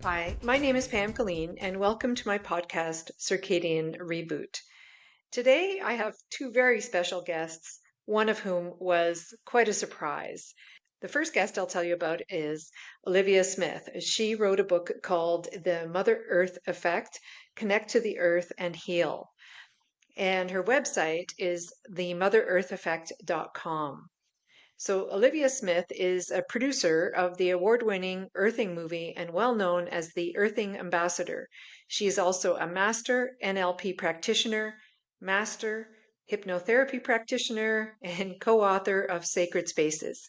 Hi, my name is Pam Killeen, and welcome to my podcast, Circadian Reboot. Today, I have two very special guests, one of whom was quite a surprise. The first guest I'll tell you about is Olivia Smith. She wrote a book called The Mother Earth Effect: Connect to the Earth and Heal. And her website is themothereartheffect.com. So, Olivia Smith is a producer of the award-winning Earthing movie and well known as the Earthing Ambassador. She is also a master NLP practitioner, master hypnotherapy practitioner, and co-author of Sacred Spaces.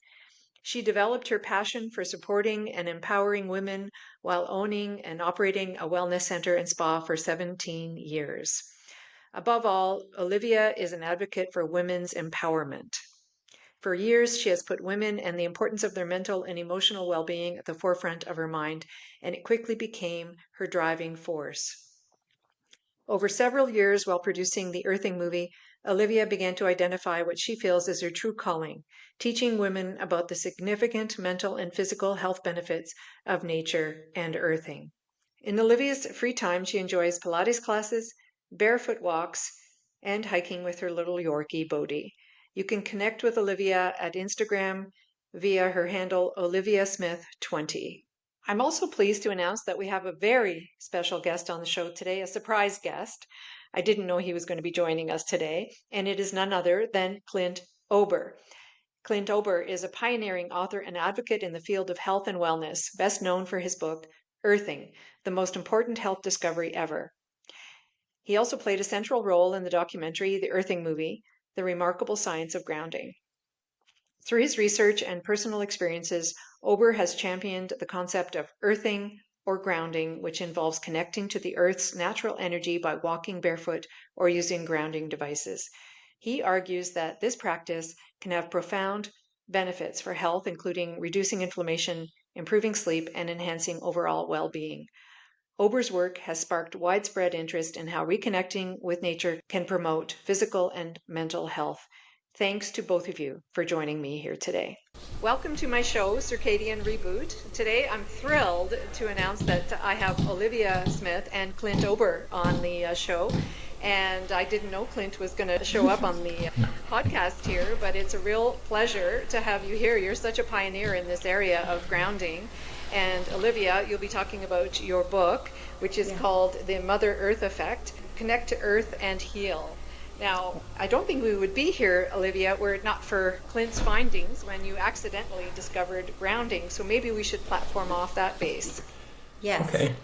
She developed her passion for supporting and empowering women while owning and operating a wellness center and spa for 17 years. Above all, Olivia is an advocate for women's empowerment. For years, she has put women and the importance of their mental and emotional well-being at the forefront of her mind, and it quickly became her driving force. Over several years while producing the Earthing movie, Olivia began to identify what she feels is her true calling, teaching women about the significant mental and physical health benefits of nature and earthing. In Olivia's free time, she enjoys Pilates classes, barefoot walks, and hiking with her little Yorkie, Bodhi. You can connect with Olivia at Instagram via her handle OliviaSmith20. I'm also pleased to announce that we have a very special guest on the show today, a surprise guest. I didn't know he was going to be joining us today, and it is none other than Clint Ober. Clint Ober is a pioneering author and advocate in the field of health and wellness, best known for his book, Earthing, the most important health discovery ever. He also played a central role in the documentary, The Earthing Movie, The Remarkable Science of Grounding. Through his research and personal experiences, Ober has championed the concept of earthing or grounding, which involves connecting to the Earth's natural energy by walking barefoot or using grounding devices. He argues that this practice can have profound benefits for health, including reducing inflammation, improving sleep, and enhancing overall well-being. Ober's work has sparked widespread interest in how reconnecting with nature can promote physical and mental health. Thanks to both of you for joining me here today. Welcome to my show, Circadian Reboot. Today I'm thrilled to announce that I have Olivia Smith and Clint Ober on the show. And I didn't know Clint was going to show up on the podcast here, but it's a real pleasure to have you here. You're such a pioneer in this area of grounding. And Olivia, you'll be talking about your book, which is called The Mother Earth Effect: Connect to Earth and Heal. Now, I don't think we would be here, Olivia, were it not for Clint's findings when you accidentally discovered grounding. So maybe we should platform off that base. Yes. Okay.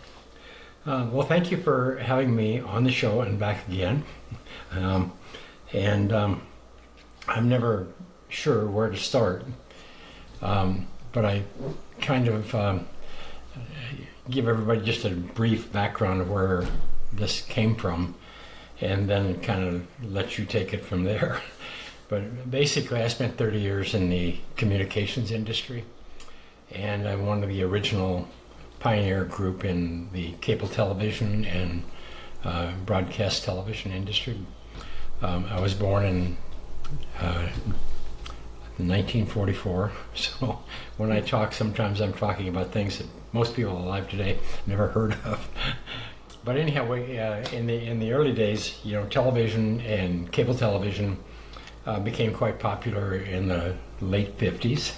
Well, thank you for having me on the show and back again. I'm never sure where to start, but I kind of give everybody just a brief background of where this came from, and then kind of let you take it from there. But basically, I spent 30 years in the communications industry, and I'm one of the original pioneer group in the cable television and broadcast television industry. I was born in 1944, so when I talk, sometimes I'm talking about things that most people alive today never heard of. But anyhow, in the early days, television and cable television became quite popular in the late 50s.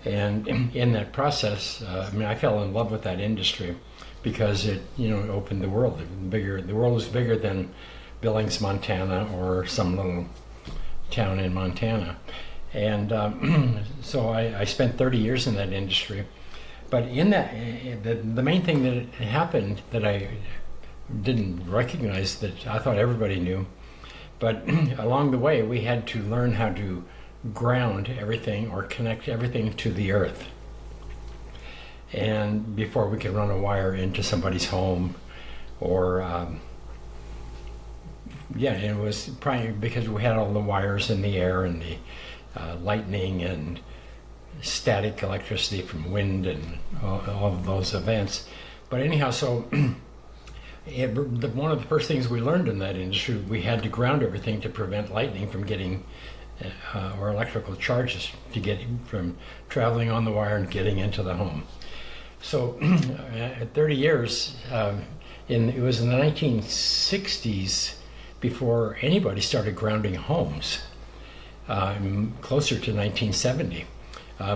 And in that process, I fell in love with that industry because it, opened the world. The world was bigger than Billings, Montana, or some little town in Montana. And so I spent 30 years in that industry. But in that, the main thing that happened that I didn't recognize, that I thought everybody knew, but along the way we had to learn how to ground everything or connect everything to the earth, and before we could run a wire into somebody's home, or it was probably because we had all the wires in the air and the lightning and static electricity from wind and all of those events. But anyhow, so one of the first things we learned in that industry, we had to ground everything to prevent lightning from getting or electrical charges to get from traveling on the wire and getting into the home. So at 30 years, it was in the 1960s before anybody started grounding homes, closer to 1970.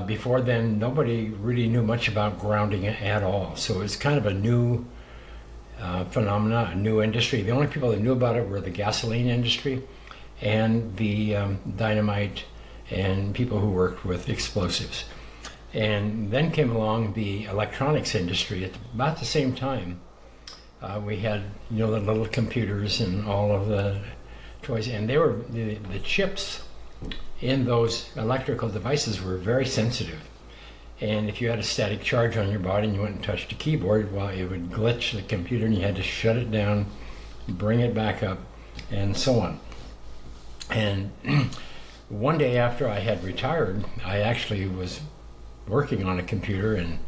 Before then, nobody really knew much about grounding at all. So it's kind of a new phenomena, a new industry. The only people that knew about it were the gasoline industry and the dynamite and people who worked with explosives. And then came along the electronics industry at about the same time. We had, the little computers and all of the toys, and they were the chips in those electrical devices were very sensitive. And if you had a static charge on your body and you went and touched a keyboard, well, it would glitch the computer and you had to shut it down, bring it back up, and so on. And one day after I had retired, I actually was working on a computer and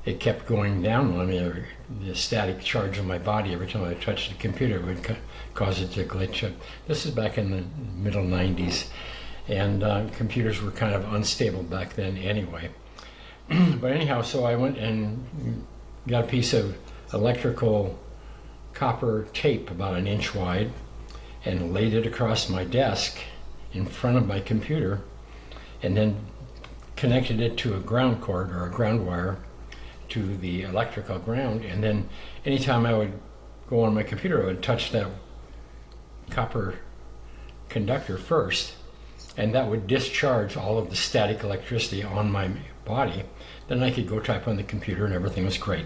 it kept going down on me. The static charge on my body every time I touched the computer would cause it to glitch up. This is back in the middle 90s, and computers were kind of unstable back then anyway. But anyhow, so I went and got a piece of electrical copper tape about an inch wide and laid it across my desk in front of my computer, and then connected it to a ground cord or a ground wire to the electrical ground. And then anytime I would go on my computer, I would touch that copper conductor first, and that would discharge all of the static electricity on my body. Then I could go type on the computer and everything was great.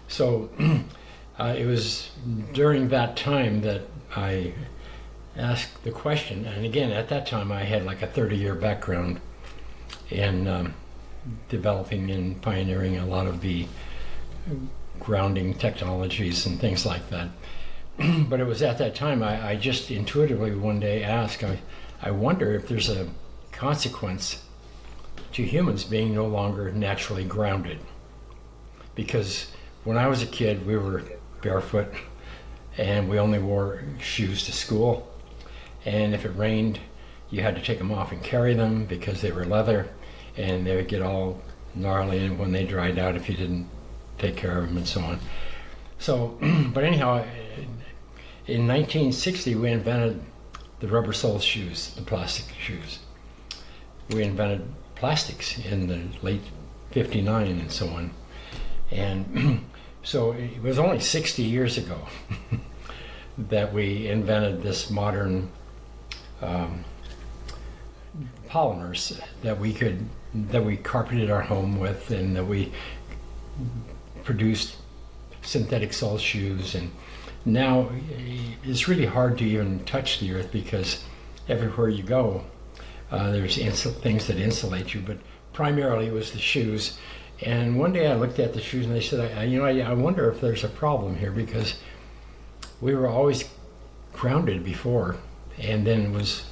So it was during that time that I asked the question, and again, at that time I had like a 30-year background in developing and pioneering a lot of the grounding technologies and things like that. But it was at that time I just intuitively one day asked, I wonder if there's a consequence to humans being no longer naturally grounded. Because when I was a kid, we were barefoot and we only wore shoes to school. And if it rained, you had to take them off and carry them because they were leather, and they would get all gnarly when they dried out if you didn't take care of them and so on. So, but anyhow, in 1960, we invented the rubber sole shoes, the plastic shoes. We invented plastics in the late 59 and so on. And so it was only 60 years ago that we invented this modern polymers that we carpeted our home with, and that we produced synthetic sole shoes. And now it's really hard to even touch the earth because everywhere you go there's things that insulate you, but primarily it was the shoes. And one day I looked at the shoes and I said, I wonder if there's a problem here, because we were always grounded before, and then it was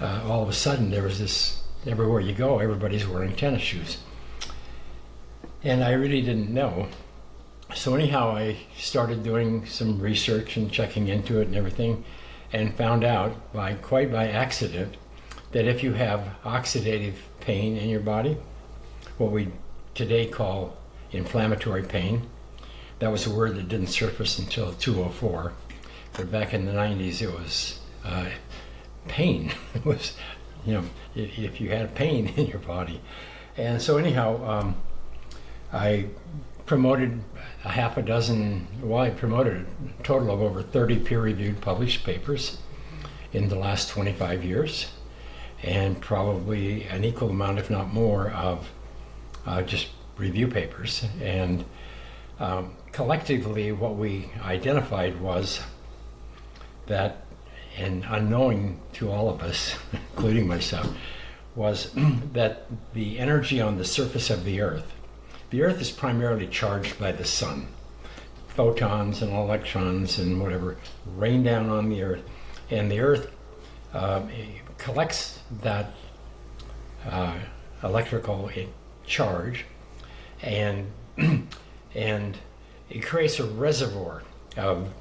all of a sudden there was this, everywhere you go everybody's wearing tennis shoes, and I really didn't know. So anyhow, I started doing some research and checking into it and everything, and found out quite by accident that if you have oxidative pain in your body, what we today call inflammatory pain, that was a word that didn't surface until 2004, but back in the 90s it was pain. It was, if you had pain in your body. And so anyhow, I promoted I promoted a total of over 30 peer-reviewed published papers in the last 25 years, and probably an equal amount, if not more, of just review papers. And collectively what we identified was that, and unknowing to all of us, including myself, was that the energy on the surface of the Earth is primarily charged by the sun. Photons and electrons and whatever rain down on the Earth, and the Earth collects that electrical charge, and it creates a reservoir of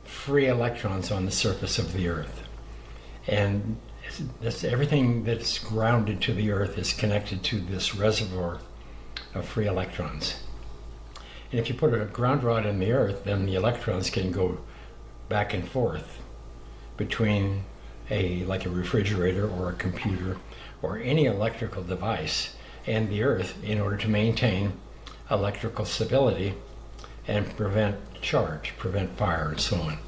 free electrons on the surface of the Earth. And everything that's grounded to the Earth is connected to this reservoir of free electrons. And if you put a ground rod in the earth, then the electrons can go back and forth between like a refrigerator or a computer or any electrical device and the earth in order to maintain electrical stability and prevent fire, and so on.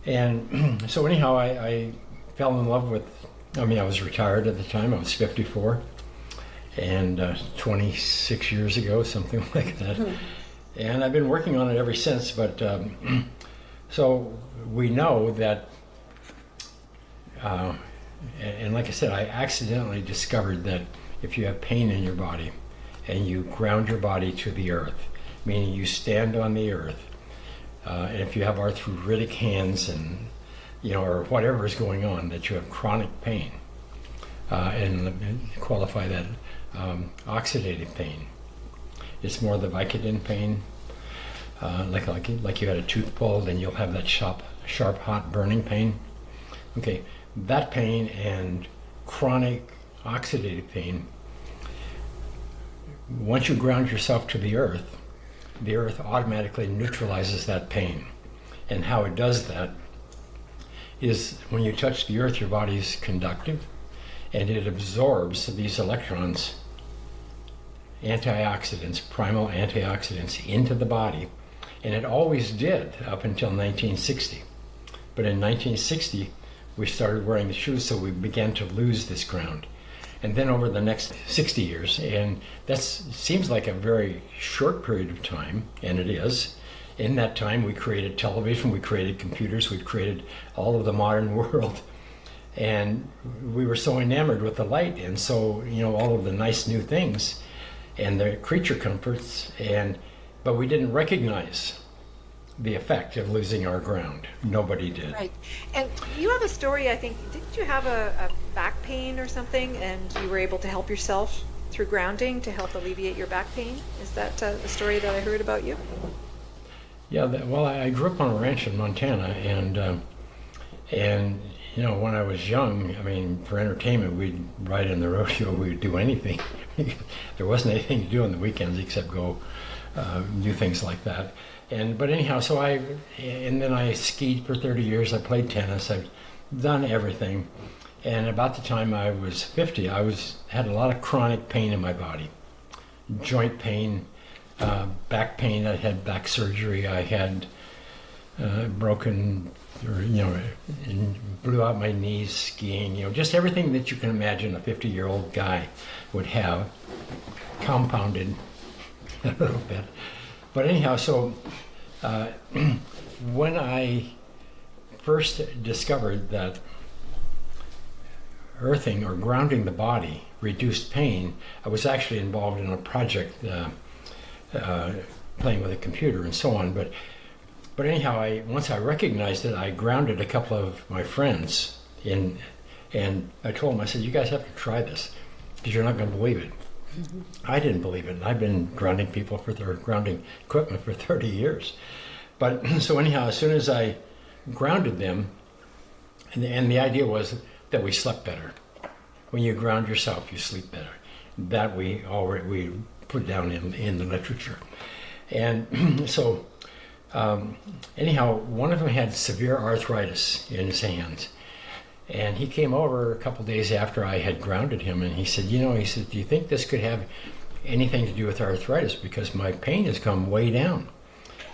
And so anyhow, I fell in love with, I was retired at the time, I was 54, and 26 years ago, something like that. And I've been working on it ever since, but so we know that, and like I said, I accidentally discovered that if you have pain in your body and you ground your body to the earth, meaning you stand on the earth, and if you have arthritic hands and, or whatever is going on, that you have chronic pain, and qualify that oxidative pain. It's more the Vicodin pain, like you had a tooth pulled and you'll have that sharp, hot, burning pain. Okay, that pain and chronic oxidative pain, once you ground yourself to the earth automatically neutralizes that pain. And how it does that is when you touch the earth, your body's conductive, and it absorbs these electrons, antioxidants, primal antioxidants, into the body. And it always did up until 1960. But in 1960, we started wearing the shoes, so we began to lose this ground. And then over the next 60 years, and that seems like a very short period of time, and it is. In that time, we created television, we created computers, we created all of the modern world. And we were so enamored with the light, and so, all of the nice new things and the creature comforts, but we didn't recognize the effect of losing our ground. Nobody did. Right. And you have a story, I think, didn't you have a back pain or something, and you were able to help yourself through grounding to help alleviate your back pain? Is that a story that I heard about you? Yeah, well, I grew up on a ranch in Montana, and when I was young, for entertainment, we'd ride in the rodeo, we'd do anything. There wasn't anything to do on the weekends except go do things like that. But anyhow, and then I skied for 30 years, I played tennis, I've done everything. And about the time I was 50, had a lot of chronic pain in my body. Joint pain, back pain, I had back surgery, I had blew out my knees skiing, just everything that you can imagine a 50-year-old guy would have, compounded a little bit. But anyhow, so when I first discovered that earthing or grounding the body reduced pain, I was actually involved in a project playing with a computer and so on. But anyhow, once I recognized it, I grounded a couple of my friends and I told them, I said, you guys have to try this because you're not going to believe it. I didn't believe it. I've been grounding people grounding equipment for 30 years. But so anyhow, as soon as I grounded them, and the idea was that we slept better. When you ground yourself, you sleep better. That we put down in the literature. And so anyhow, one of them had severe arthritis in his hands. And he came over a couple days after I had grounded him, and he said, do you think this could have anything to do with arthritis? Because my pain has come way down.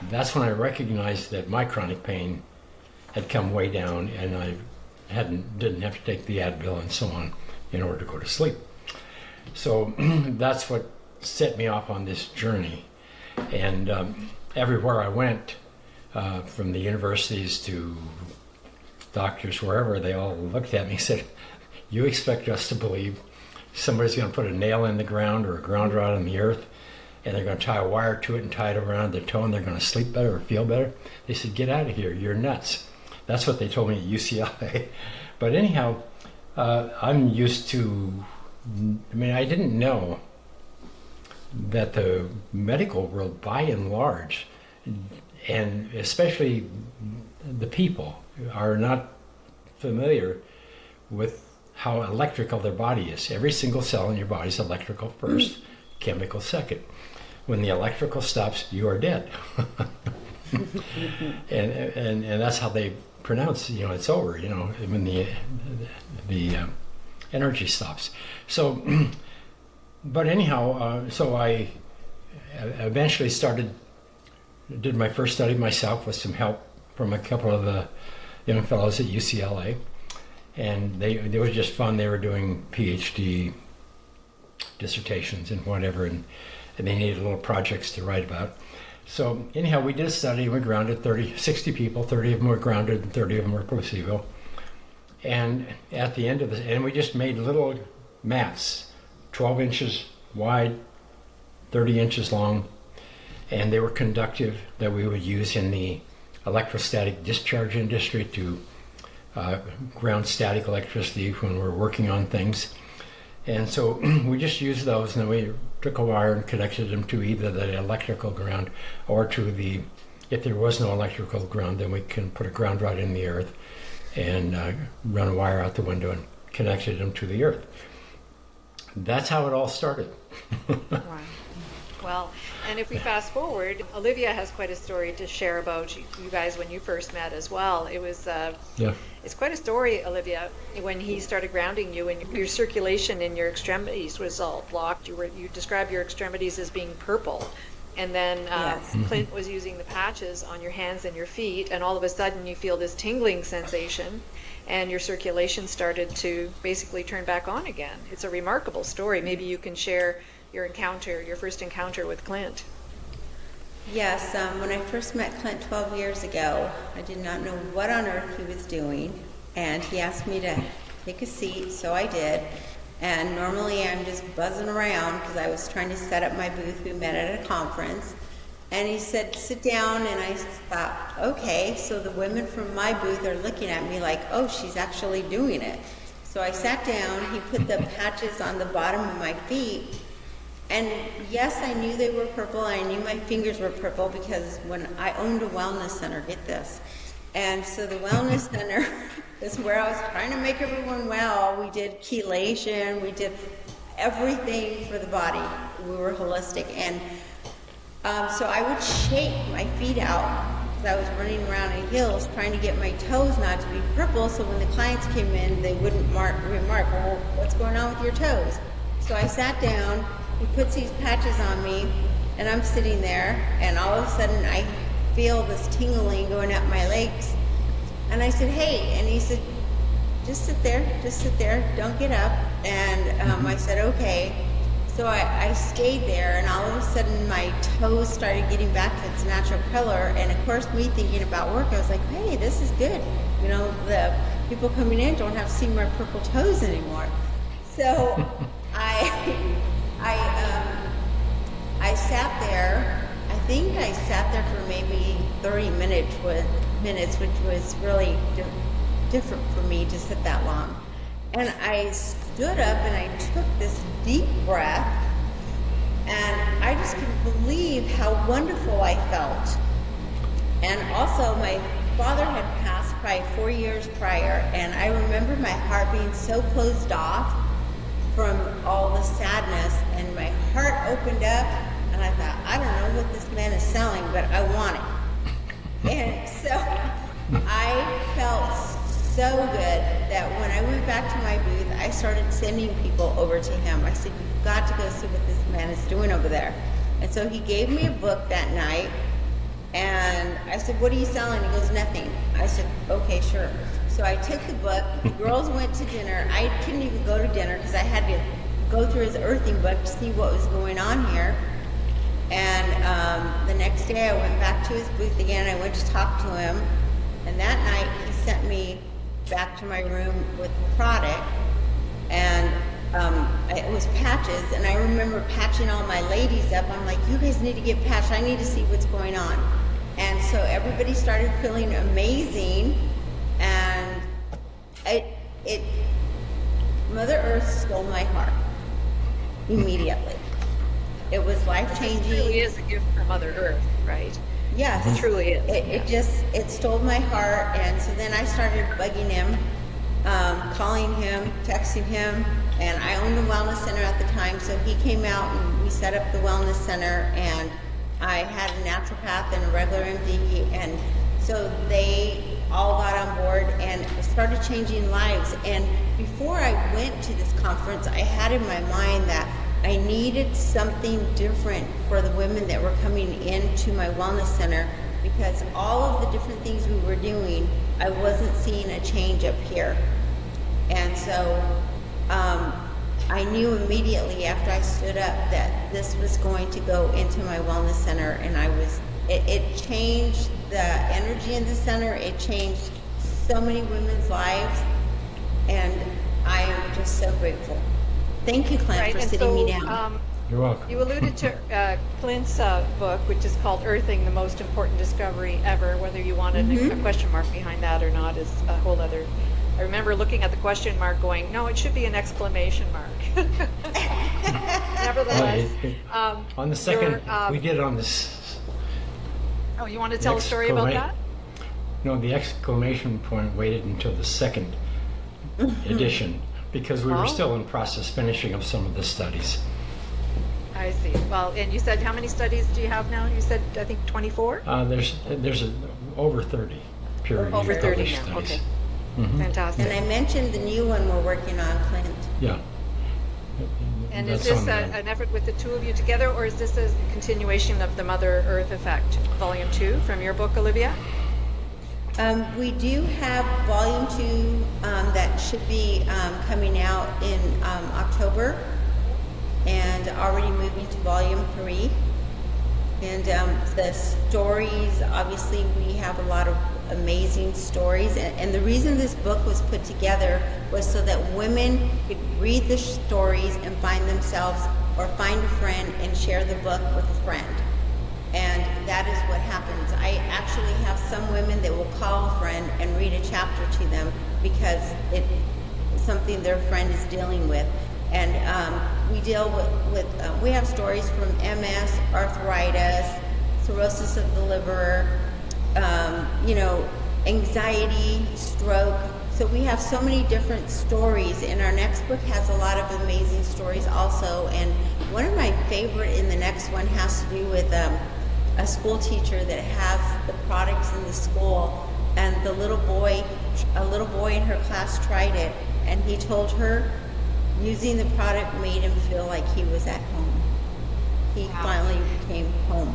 That's when I recognized that my chronic pain had come way down, and I didn't have to take the Advil and so on in order to go to sleep. So that's what set me off on this journey. And everywhere I went, from the universities to doctors, wherever, they all looked at me and said, you expect us to believe somebody's going to put a nail in the ground or a ground rod in the earth and they're going to tie a wire to it and tie it around their toe and they're going to sleep better or feel better? They said, get out of here, you're nuts. That's what they told me at UCLA. But anyhow, I'm used to, I didn't know that the medical world, by and large, and especially the people, are not familiar with how electrical their body is. Every single cell in your body is electrical first, chemical second. When the electrical stops, you are dead. and that's how they pronounce, it's over, when the energy stops. So, but anyhow, so I eventually did my first study myself with some help from a couple of the young fellows at UCLA. And they was just fun. They were doing PhD dissertations and whatever, and they needed little projects to write about. So anyhow, we did a study. We grounded 60 people. 30 of them were grounded, and 30 of them were placebo. And at the end of this, and we just made little mats, 12 inches wide, 30 inches long, and they were conductive, that we would use in the electrostatic discharge industry to ground static electricity when we're working on things. And so we just used those, and then we took a wire and connected them to either the electrical ground or to if there was no electrical ground, then we can put a ground rod in the earth and run a wire out the window and connected them to the earth. That's how it all started. Wow. Well, and if we fast forward, Olivia has quite a story to share about you guys when you first met as well. It was It's quite a story, Olivia, when he started grounding you and your circulation in your extremities was all blocked. You described your extremities as being purple. And then Yes. Clint was using the patches on your hands and your feet, and all of a sudden you feel this tingling sensation, and your circulation started to basically turn back on again. It's a remarkable story. Maybe you can share your first encounter with Clint. Yes, when I first met Clint 12 years ago, I did not know what on earth he was doing, and he asked me to take a seat, so I did. And normally I'm just buzzing around because I was trying to set up my booth. We met at a conference, and he said, sit down, and I thought, okay, so the women from my booth are looking at me like, oh, she's actually doing it. So I sat down, he put the patches on the bottom of my feet, and yes, I knew they were purple. I knew my fingers were purple because when I owned a wellness center, get this. And so the wellness center is where I was trying to make everyone well. We did chelation, we did everything for the body. We were holistic. And so I would shake my feet out because I was running around in heels trying to get my toes not to be purple, so when the clients came in, they wouldn't remark, well, what's going on with your toes? So I sat down. He puts these patches on me, and I'm sitting there, and all of a sudden I feel this tingling going up my legs. And I said, hey, and he said, just sit there, don't get up. And I said, okay. So I stayed there, and all of a sudden my toes started getting back to its natural color. And of course, me thinking about work, I was like, hey, this is good. The people coming in don't have to see my purple toes anymore. So I sat there. I think I sat there for maybe 30 minutes, which was really different for me to sit that long. And I stood up and I took this deep breath, and I just couldn't believe how wonderful I felt. And also, my father had passed probably 4 years prior, and I remember my heart being so closed off from all the sadness, and my heart opened up, and I thought, I don't know what this man is selling, but I want it. And so I felt so good that when I went back to my booth, I started sending people over to him. I said, you've got to go see what this man is doing over there. And so he gave me a book that night, and I said, what are you selling? He goes, nothing. I said, okay, sure. So I took the book, the girls went to dinner. I couldn't even go to dinner because I had to go through his earthing book to see what was going on here. And the next day I went back to his booth again. I went to talk to him. And that night he sent me back to my room with the product. And it was patches. And I remember patching all my ladies up. I'm like, you guys need to get patched. I need to see what's going on. And so everybody started feeling amazing. And Mother Earth stole my heart immediately. It was life-changing. It really is a gift from Mother Earth, right? Yes. It truly is. It stole my heart, and so then I started bugging him calling him, texting him, and I owned a wellness center at the time, so he came out and we set up the wellness center, and I had a naturopath and a regular MD, and so they all got on board and started changing lives. And before I went to this conference, I had in my mind that I needed something different for the women that were coming into my wellness center, because all of the different things we were doing, I wasn't seeing a change up here. And so I knew immediately after I stood up that this was going to go into my wellness center, and it changed the energy in the center. It changed so many women's lives, and I am just so grateful. Thank you, Clint, for sitting me down. You're welcome. You alluded to Clint's book, which is called Earthing, the Most Important Discovery Ever. Whether you wanted a question mark behind that or not is a whole other. I remember looking at the question mark going, no, it should be an exclamation mark. Nevertheless. On the second, we did it on this. Oh, you want to tell a story about that? No, the exclamation point waited until the second edition, because we were still in process finishing up some of the studies. I see. Well, and you said how many studies do you have now? You said, I think, 24? There's over 30 peer-reviewed Over 30 published now. studies. Okay. Mm-hmm. Fantastic. And I mentioned the new one we're working on, Clint. Yeah. And is this an effort with the two of you together, or is this a continuation of the Mother Earth Effect, Volume 2, from your book, Olivia? We do have Volume 2 that should be coming out in October, and already moving to Volume 3. And the stories, obviously, we have a lot of amazing stories. And the reason this book was put together was so that women could read the stories and find themselves, or find a friend and share the book with a friend. And that is what happens. I actually have some women that will call a friend and read a chapter to them because it's something their friend is dealing with. And we deal with we have stories from MS, arthritis, cirrhosis of the liver, anxiety, stroke. So we have so many different stories, and our next book has a lot of amazing stories also. And one of my favorite in the next one has to do with a school teacher that has the products in the school, and a little boy in her class tried it, and he told her using the product made him feel like he was at home. He finally came home.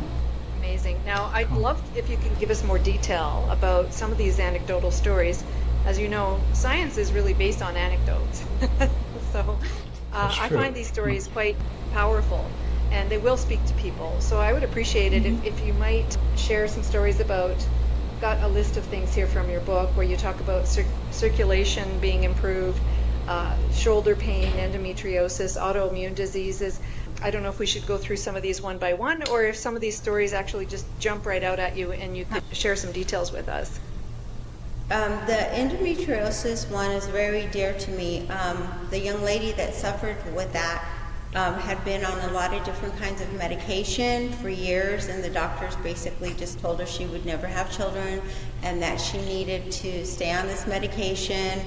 Amazing. Now, I'd love if you can give us more detail about some of these anecdotal stories. As you know, science is really based on anecdotes. So I find these stories quite powerful, and they will speak to people. So I would appreciate it if you might share some stories about, got a list of things here from your book where you talk about circulation being improved, shoulder pain, endometriosis, autoimmune diseases. I don't know if we should go through some of these one by one, or if some of these stories actually just jump right out at you and you could share some details with us. The endometriosis one is very dear to me. The young lady that suffered with that had been on a lot of different kinds of medication for years, and the doctors basically just told her she would never have children and that she needed to stay on this medication.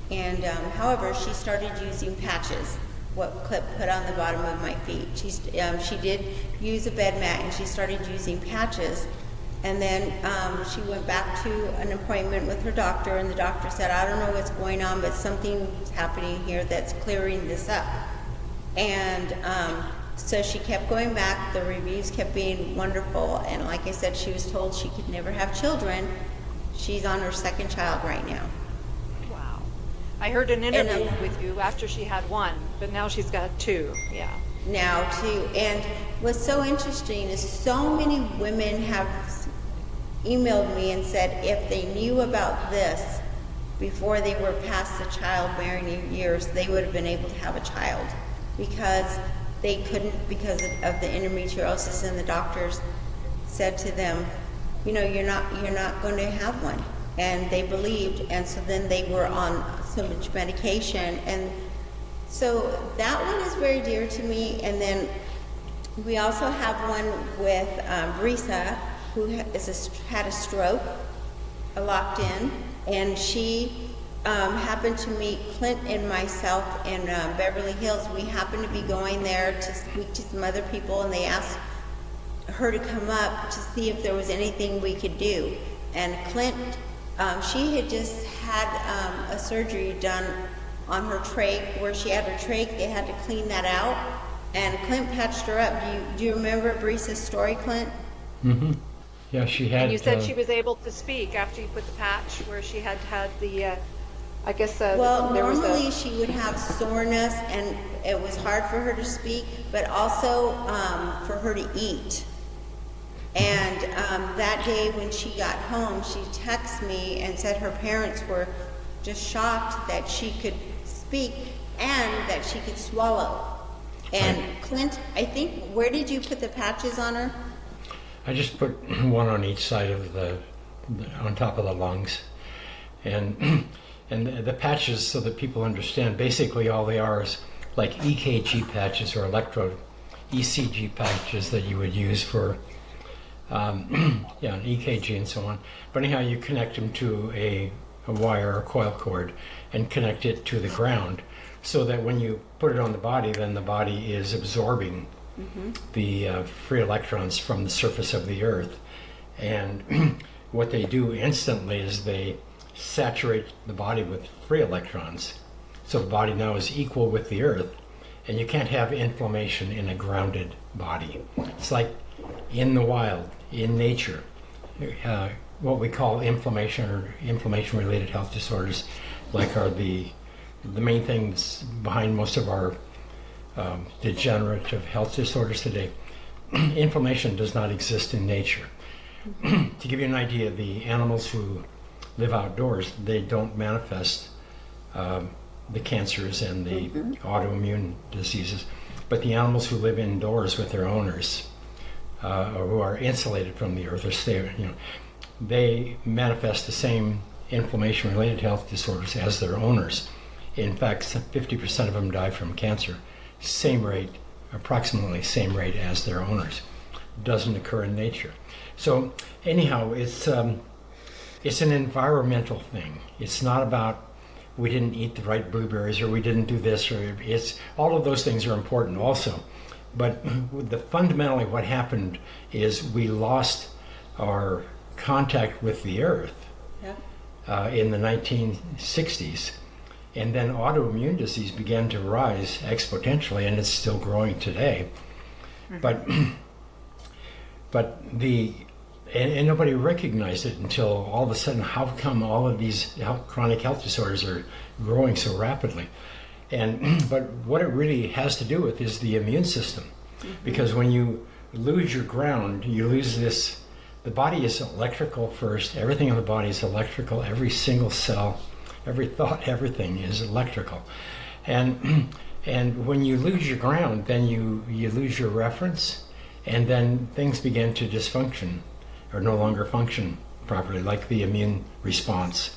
And however, she started using patches, what Clip put on the bottom of my feet. She did use a bed mat, and she started using patches. And then she went back to an appointment with her doctor, and the doctor said, I don't know what's going on, but something's happening here that's clearing this up. And so she kept going back. The reviews kept being wonderful. And like I said, she was told she could never have children. She's on her second child right now. Wow. I heard an interview with you after she had one, but now she's got two. Yeah. Now two. And what's so interesting is so many women have emailed me and said if they knew about this before they were past the childbearing years, they would have been able to have a child, because they couldn't, because of the endometriosis, and the doctors said to them, you're not going to have one. And they believed, and so then they were on so much medication. And so that one is very dear to me. And then we also have one with Risa, who had a stroke, locked in, and she happened to meet Clint and myself in Beverly Hills. We happened to be going there to speak to some other people, and they asked her to come up to see if there was anything we could do. And Clint, she had just had a surgery done on her trach, where she had her trach. They had to clean that out, and Clint patched her up. Do you remember Brisa's story, Clint? Mm-hmm. Yeah, she had. And you said she was able to speak after you put the patch, where she had the, I guess. Well, there normally was she would have soreness, and it was hard for her to speak, but also for her to eat. And that day when she got home, she texted me and said her parents were just shocked that she could speak and that she could swallow. And Clint, I think, where did you put the patches on her? I just put one on each side of on top of the lungs, and the patches, so that people understand, basically all they are is like EKG patches or electrode ECG patches that you would use for an EKG and so on. But anyhow, you connect them to a wire or coil cord and connect it to the ground, so that when you put it on the body, then the body is absorbing the free electrons from the surface of the earth. And what they do instantly is they saturate the body with free electrons. So the body now is equal with the earth, and you can't have inflammation in a grounded body. It's like in the wild, in nature, what we call inflammation or inflammation-related health disorders, like are the main things behind most of our degenerative health disorders today. Inflammation does not exist in nature. To give you an idea, the animals who live outdoors, they don't manifest the cancers and the autoimmune diseases, but the animals who live indoors with their owners, or who are insulated from the earth, or they manifest the same inflammation-related health disorders as their owners. In fact, 50% of them die from cancer. Same rate, approximately same rate as their owners. Doesn't occur in nature. So anyhow, it's an environmental thing. It's not about we didn't eat the right blueberries, or we didn't do this, or it's all of those things are important also. But fundamentally what happened is we lost our contact with the earth in the 1960s. And then autoimmune disease began to rise exponentially, and it's still growing today. But and nobody recognized it until all of a sudden, how come all of these chronic health disorders are growing so rapidly? But what it really has to do with is the immune system. Because when you lose your ground, you lose this. The body is electrical first. Everything in the body is electrical. Every single cell, every thought, everything is electrical. And when you lose your ground, then you lose your reference, and then things begin to dysfunction or no longer function properly, like the immune response.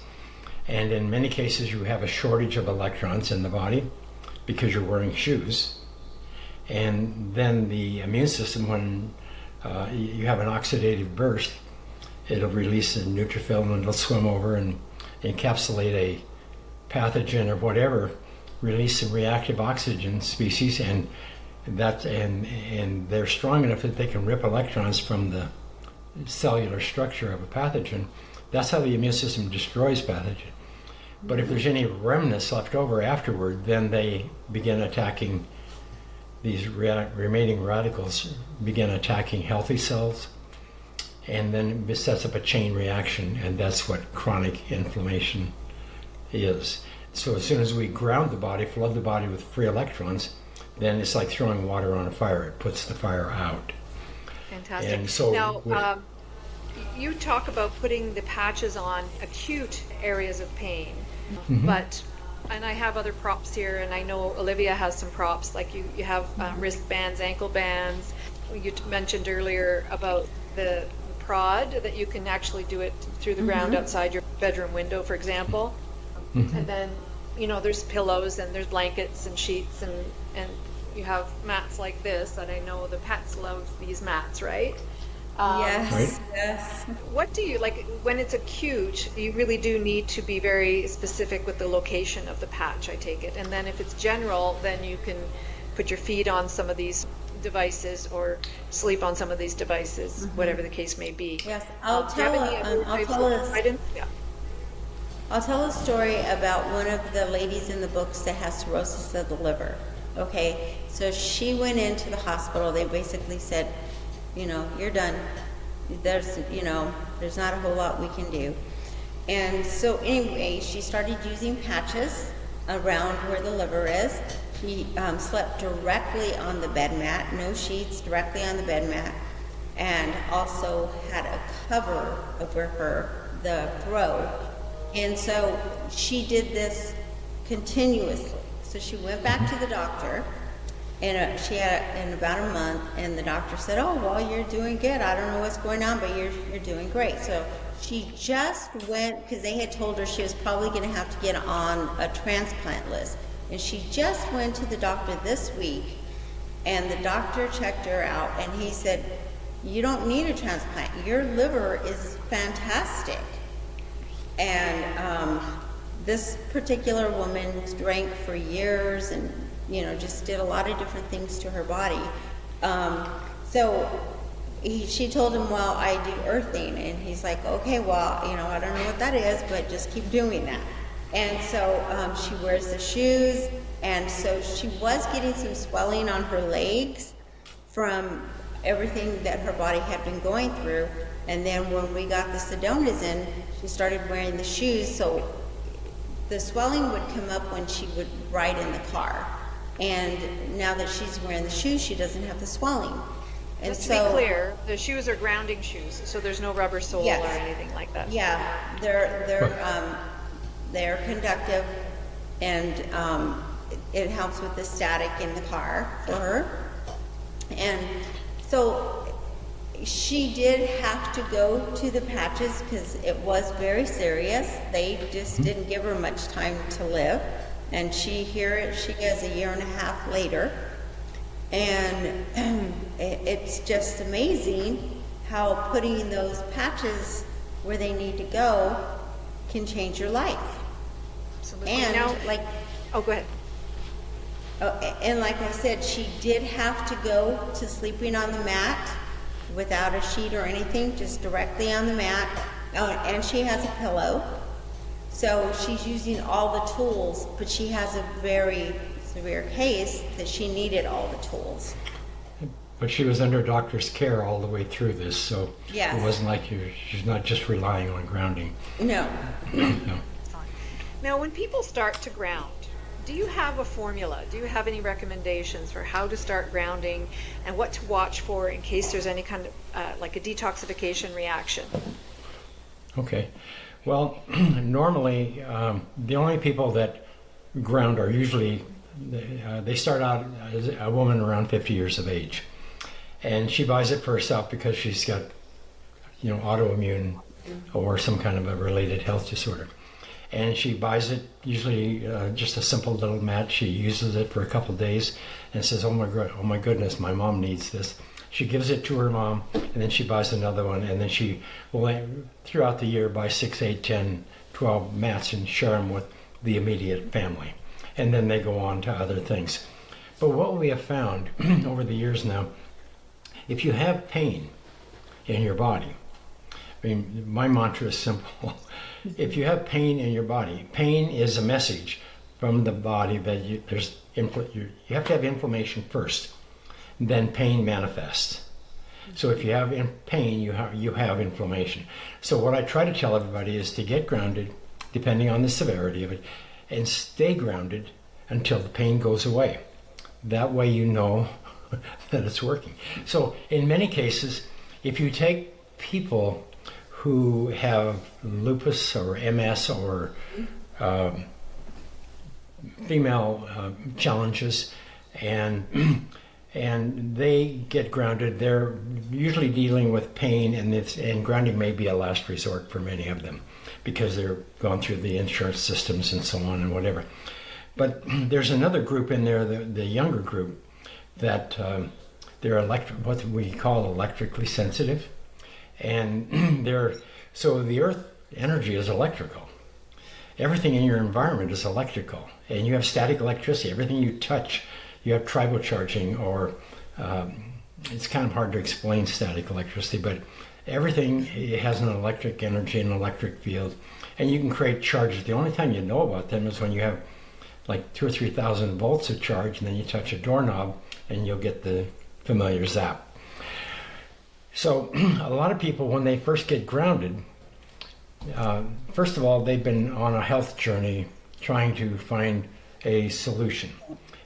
And in many cases, you have a shortage of electrons in the body because you're wearing shoes. And then the immune system, when you have an oxidative burst, it'll release a neutrophil, and it'll swim over and encapsulate a pathogen or whatever, release some reactive oxygen species, and they're strong enough that they can rip electrons from the cellular structure of a pathogen. That's how the immune system destroys pathogen. But if there's any remnants left over afterward, then they begin attacking these remaining radicals, begin attacking healthy cells, and then it sets up a chain reaction, and that's what chronic inflammation is. So as soon as we ground the body, flood the body with free electrons, then it's like throwing water on a fire. It puts the fire out. Fantastic. And so now, you talk about putting the patches on acute areas of pain, and I have other props here, and I know Olivia has some props, like you have wristbands, ankle bands. You mentioned earlier about the prod, that you can actually do it through the ground outside your bedroom window, for example. And then, there's pillows and there's blankets and sheets, and you have mats like this that I know the pets love these mats, right? Yes, Right? yes. What do you like when it's acute? You really do need to be very specific with the location of the patch, I take it. And then if it's general, then you can put your feet on some of these devices or sleep on some of these devices, whatever the case may be. Yes, Do you have any other types of guidance? Yeah. I'll tell a story about one of the ladies in the books that has cirrhosis of the liver. Okay, so she went into the hospital. They basically said, you're done. There's not a whole lot we can do. And so anyway, she started using patches around where the liver is. She slept directly on the bed mat, no sheets, directly on the bed mat, and also had a cover over her, the throat. And so she did this continuously. So she went back to the doctor, and she had it in about a month, and the doctor said, "Oh, well, you're doing good. I don't know what's going on, but you're doing great." So she just went, because they had told her she was probably going to have to get on a transplant list. And she just went to the doctor this week, and the doctor checked her out, and he said, "You don't need a transplant. Your liver is fantastic." And this particular woman drank for years and, just did a lot of different things to her body. She told him, "Well, I do earthing." And he's like, "Okay, well, I don't know what that is, but just keep doing that." And so she wears the shoes. And so she was getting some swelling on her legs from everything that her body had been going through. And then when we got the Sedonas in, she started wearing the shoes, so the swelling would come up when she would ride in the car. And now that she's wearing the shoes, she doesn't have the swelling. And Just to be clear, the shoes are grounding shoes, so there's no rubber sole Yes. or anything like that. Yeah, they're conductive, and it helps with the static in the car for her. And so she did have to go to the patches because it was very serious. They just didn't give her much time to live. And she goes a year and a half later. And it's just amazing how putting those patches where they need to go can change your life. Absolutely. And Now, oh, go ahead. and like I said, she did have to go to sleeping on the mat without a sheet or anything, just directly on the mat. And she has a pillow. So she's using all the tools, but she has a very severe case that she needed all the tools. But she was under doctor's care all the way through this, so Yes. it wasn't like she's not just relying on grounding. No. No. Now, when people start to ground, do you have a formula? Do you have any recommendations for how to start grounding and what to watch for in case there's any kind of like a detoxification reaction? Okay. Well, normally the only people that ground are usually, they start out as a woman around 50 years of age. And she buys it for herself because she's got, autoimmune or some kind of a related health disorder. And she buys it, usually just a simple little mat. She uses it for a couple of days and says, oh my goodness, my mom needs this. She gives it to her mom, and then she buys another one, and then she will, throughout the year, buy 6, 8, 10, 12 mats and share them with the immediate family. And then they go on to other things. But what we have found over the years now, if you have pain in your body, my mantra is simple. If you have pain in your body, pain is a message from the body that you have to have inflammation first, then pain manifests. So if you have pain, you have inflammation. So what I try to tell everybody is to get grounded, depending on the severity of it, and stay grounded until the pain goes away. That way you know that it's working. So in many cases, if you take people who have lupus or MS or female challenges, and they get grounded, they're usually dealing with pain, and grounding may be a last resort for many of them because they're gone through the insurance systems and so on and whatever. But there's another group in there, the younger group, that they're what we call electrically sensitive. And so the earth energy is electrical. Everything in your environment is electrical, and you have static electricity. Everything you touch, you have tribocharging, or it's kind of hard to explain static electricity, but everything has an electric energy, an electric field, and you can create charges. The only time you know about them is when you have like 2,000 or 3,000 volts of charge, and then you touch a doorknob, and you'll get the familiar zap. So a lot of people, when they first get grounded, first of all, they've been on a health journey trying to find a solution.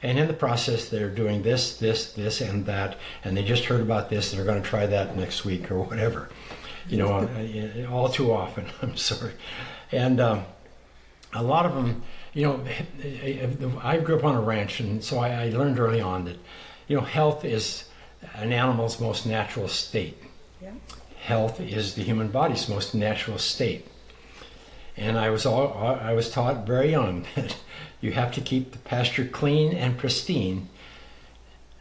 And in the process, they're doing this, and that, and they just heard about this, and they're going to try that next week or whatever. All too often, I'm sorry. And a lot of them, I grew up on a ranch, and so I learned early on that, health is an animal's most natural state. Yeah. Health is the human body's most natural state. And I was taught very young that you have to keep the pasture clean and pristine,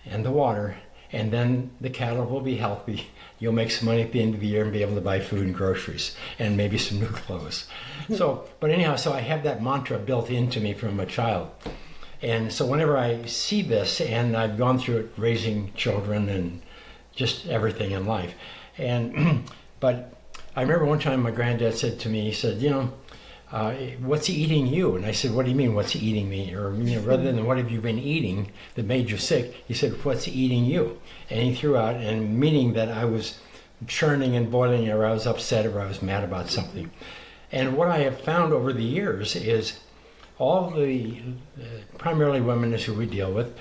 and the water, and then the cattle will be healthy. You'll make some money at the end of the year and be able to buy food and groceries and maybe some new clothes. But anyhow, so I have that mantra built into me from a child. And so whenever I see this, and I've gone through it raising children and just everything in life. But I remember one time my granddad said to me, he said, what's eating you? And I said, what do you mean, what's eating me? Or rather than what have you been eating that made you sick, he said, what's eating you? And he threw out, and meaning that I was churning and boiling, or I was upset, or I was mad about something. And what I have found over the years is all the, primarily women is who we deal with,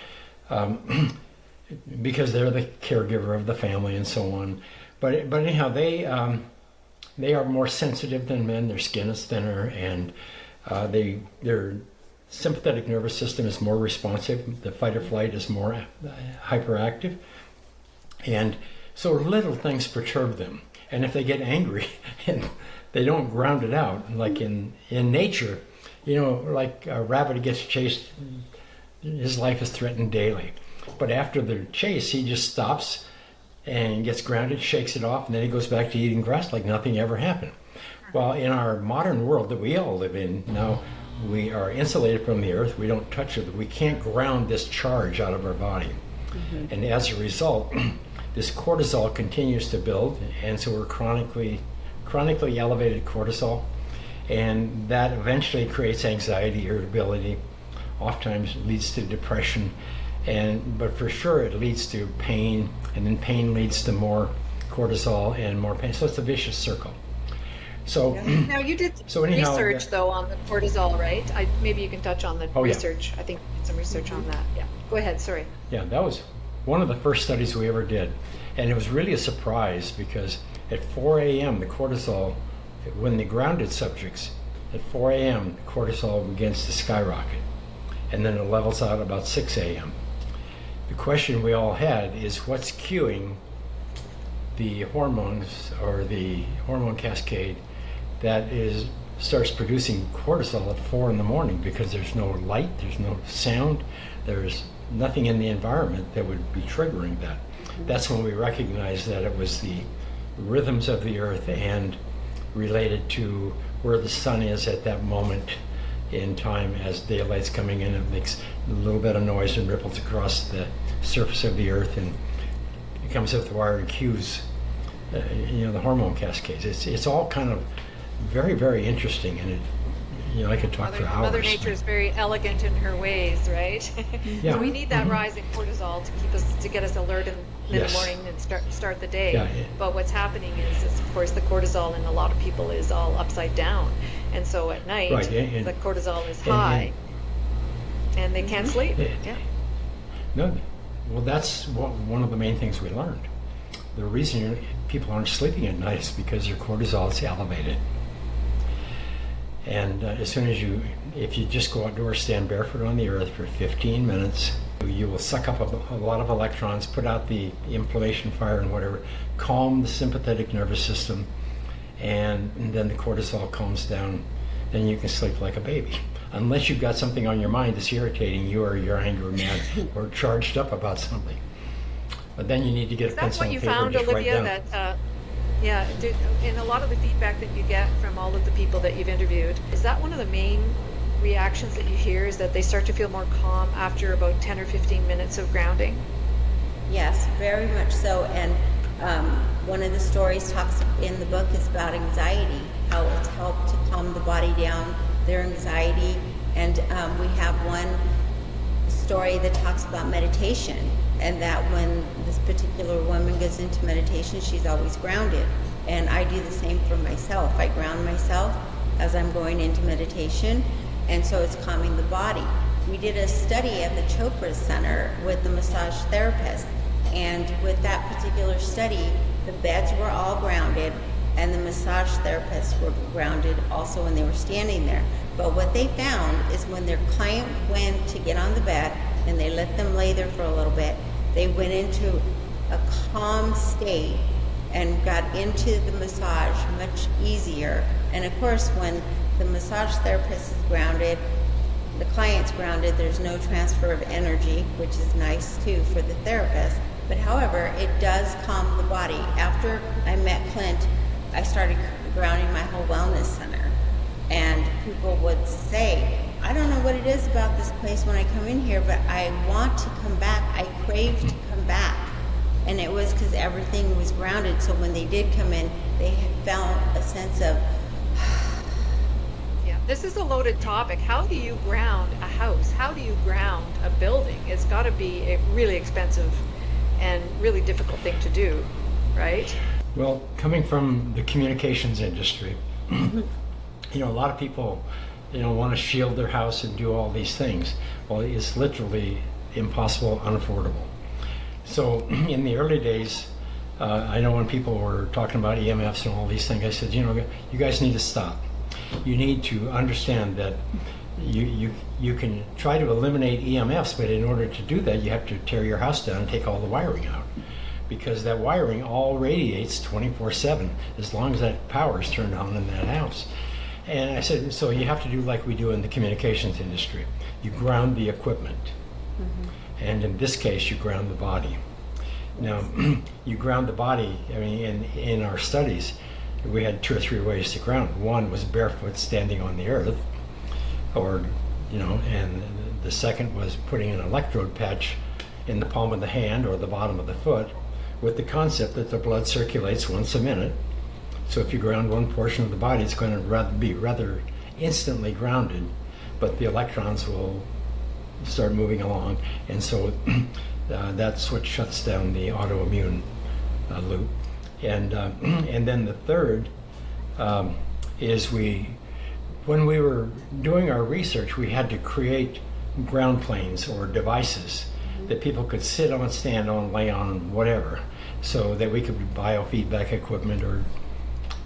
because they're the caregiver of the family and so on. But anyhow, they are more sensitive than men. Their skin is thinner, and their sympathetic nervous system is more responsive. The fight or flight is more hyperactive. And so little things perturb them. And if they get angry and they don't ground it out, like in nature, like a rabbit gets chased, his life is threatened daily. But after the chase, he just stops and gets grounded, shakes it off, and then he goes back to eating grass like nothing ever happened. Well, in our modern world that we all live in now, we are insulated from the earth. We don't touch it. We can't ground this charge out of our body. Mm-hmm. And as a result, this cortisol continues to build, and so we're chronically elevated cortisol, and that eventually creates anxiety, irritability, oftentimes leads to depression, but for sure it leads to pain, and then pain leads to more cortisol and more pain. So it's a vicious circle. So now you did research though on the cortisol, right? Maybe you can touch on the research. Yeah. I think you did some research on that. Yeah. Go ahead. Sorry. Yeah, that was one of the first studies we ever did, and it was really a surprise because at 4 a.m. the cortisol, when the grounded subjects, at 4 a.m. cortisol begins to skyrocket, and then it levels out about 6 a.m. The question we all had is what's cueing the hormones or the hormone cascade that starts producing cortisol at 4 in the morning, because there's no light, there's no sound, there's nothing in the environment that would be triggering that. That's when we recognized that it was the rhythms of the earth and related to where the sun is at that moment in time. As daylight's coming in, it makes a little bit of noise and ripples across the surface of the earth, and it comes up the wire and cues the hormone cascades. It's all kind of very, very interesting, and I could talk for hours. Mother Nature is very elegant in her ways, right? Yeah. So we need that rise in cortisol to get us alert in the morning and start the day. Yeah. But what's happening is of course the cortisol in a lot of people is all upside down, and so at night the cortisol is high, and they can't sleep. No, well, that's one of the main things we learned. The reason people aren't sleeping at night is because their cortisol is elevated. And as soon as if you just go outdoors, stand barefoot on the earth for 15 minutes, you will suck up a lot of electrons, put out the inflammation fire and whatever, calm the sympathetic nervous system, and then the cortisol calms down. Then you can sleep like a baby. Unless you've got something on your mind that's irritating you, or you're angry or mad or charged up about something. But then you need to get a pencil and paper and just write down. Yeah, and a lot of the feedback that you get from all of the people that you've interviewed, is that one of the main reactions that you hear, is that they start to feel more calm after about 10 or 15 minutes of grounding? Yes, very much so. And one of the stories talks in the book is about anxiety, how it's helped to calm the body down, their anxiety. And we have one story that talks about meditation, and that when this particular woman goes into meditation, she's always grounded. And I do the same for myself. I ground myself as I'm going into meditation, and so it's calming the body. We did a study at the Chopra Center with the massage therapist, and with that particular study, the beds were all grounded, and the massage therapists were grounded also when they were standing there. But what they found is when their client went to get on the bed and they let them lay there for a little bit, they went into a calm state and got into the massage much easier. And of course, when the massage therapist is grounded, the client's grounded, there's no transfer of energy, which is nice too for the therapist. But however, it does calm the body. After I met Clint, I started grounding my whole wellness center. And people would say, I don't know what it is about this place when I come in here, but I want to come back. I crave to come back. And it was because everything was grounded. So when they did come in, they had felt a sense of... Yeah, this is a loaded topic. How do you ground a house? How do you ground a building? It's got to be a really expensive and really difficult thing to do, right? Well, coming from the communications industry, a lot of people, want to shield their house and do all these things. Well, it's literally impossible, unaffordable. So in the early days, I know when people were talking about EMFs and all these things, I said, you guys need to stop. You need to understand that you can try to eliminate EMFs, but in order to do that, you have to tear your house down and take all the wiring out, because that wiring all radiates 24/7 as long as that power is turned on in that house. And I said, so you have to do like we do in the communications industry. You ground the equipment. Mm-hmm. And in this case, you ground the body. Now, you ground the body, in our studies, we had 2 or 3 ways to ground. One was barefoot standing on the earth, and the second was putting an electrode patch in the palm of the hand or the bottom of the foot, with the concept that the blood circulates once a minute. So if you ground one portion of the body, it's going to be rather instantly grounded, but the electrons will start moving along, and so that's what shuts down the autoimmune loop. And then the third is when we were doing our research, we had to create ground planes or devices that people could sit on, stand on, lay on, whatever, so that we could biofeedback equipment or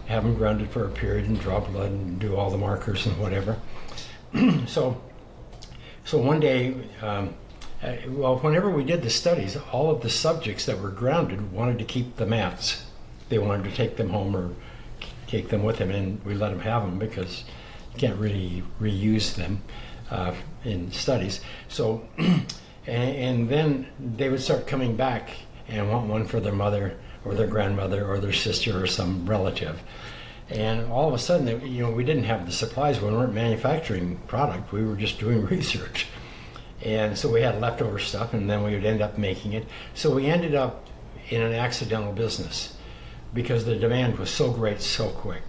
have them grounded for a period and draw blood and do all the markers and whatever. So one day, whenever we did the studies, all of the subjects that were grounded wanted to keep the mats. They wanted to take them home or take them with them, and we let them have them because you can't really reuse them in studies. So, and then they would start coming back and want one for their mother or their grandmother or their sister or some relative. And all of a sudden, we didn't have the supplies. We weren't manufacturing product. We were just doing research. And so we had leftover stuff, and then we would end up making it. So we ended up in an accidental business because the demand was so great so quick.